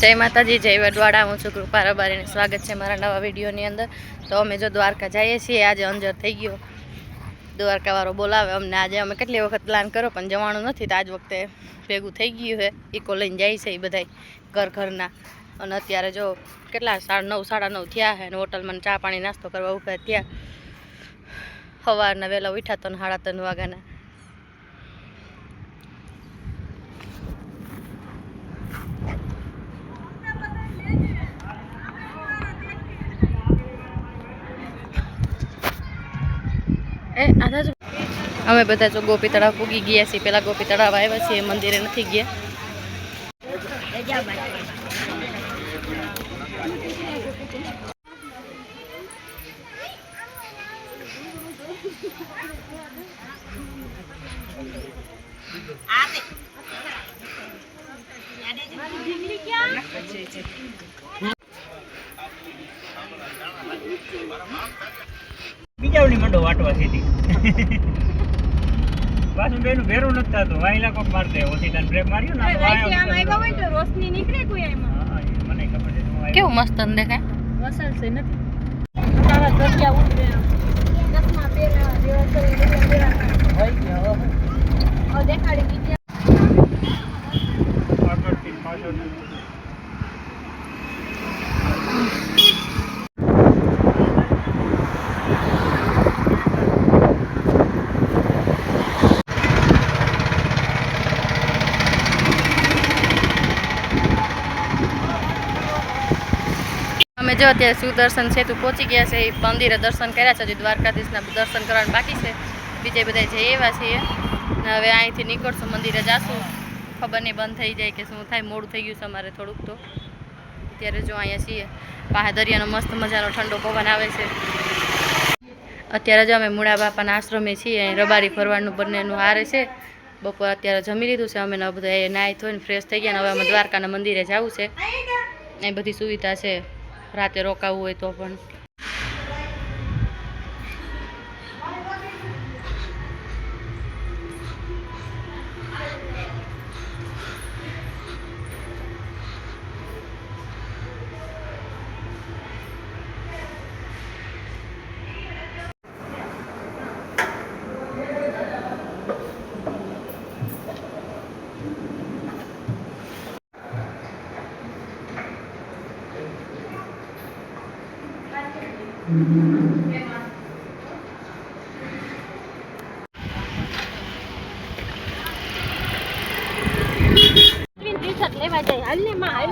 જય માતાજી, જય વડવાડા। હું છું કૃપા રબારીને સ્વાગત છે મારા નવા વિડીયોની અંદર। તો અમે જો દ્વારકા જઈએ છીએ। આજે અંજર થઈ ગયો, દ્વારકાવાળો બોલાવે અમને। આજે અમે કેટલી વખત પ્લાન કરો પણ જવાનું નથી, તો આજ વખતે ભેગું થઈ ગયું છે। ઇકો લઈને જાય છે એ બધાય ઘરના। અને અત્યારે જો કેટલા 9:30 સાડા 9 થયા છે અને હોટલમાં ચા પાણી નાસ્તો કરવા ઊભા થયા। સવારના વહેલા ઉઠ્યા 3 સાડા 3 વાગ્યાના। અમે બધા જો ગોપી તળાવ પૂગી ગયા છીએ। પેલા ગોપી તળાવ આવ્યા છીએ, મંદિરે નથી ગયા। બીજાવની મંડો વાટવા સીધી પાછું બેનું ભેરું નથી થતું। વાયલા કોક મારતે ઓછી તને બ્રેક માર્યો ને તો આમ આવ્યા હોય તો રોશની નીકળે કોઈ એમાં। હા મને ખબર છે હું આવ્યો। કેવું મસ્ત દેખાય, વસલ છે નથી તારા જગ્યા ઉતરે ચશ્મા પહેરા દેવા કરી દેવા હોય ગયો ઓ દેખાડી બીજા આગળથી પાછળ અમે જો અત્યારે સુદર્શન સેતુ પહોંચી ગયા છે। મંદિરે દર્શન કર્યા છે, હજી દ્વારકાધીશના દર્શન કરવાનું બાકી છે। બીજે બધા જઈ એવા છીએ ને હવે અહીંથી નીકળશું, મંદિરે જાશું। ખબર નહીં બંધ થઈ જાય કે શું થાય, મોડું થઈ ગયું છે અમારે થોડુંક। તો અત્યારે જો અહીંયા છીએ, પાસે દરિયાનો મસ્ત મજાનો ઠંડો પવન આવે છે। અત્યારે જો અમે મૂળા બાપાના આશ્રમે છીએ, અહીં રબારી ફરવાનું બંનેનું હારે છે। બપોર અત્યારે જમી લીધું છે અમે, બધા નાહી ધોઈને ફ્રેશ થઈ ગયા ને હવે અમે દ્વારકાના મંદિરે જવું છે। અહીં બધી સુવિધા છે, રાતે રોકાવું હોય તો પણ। લેવા જાય હાલ ને માં હાલ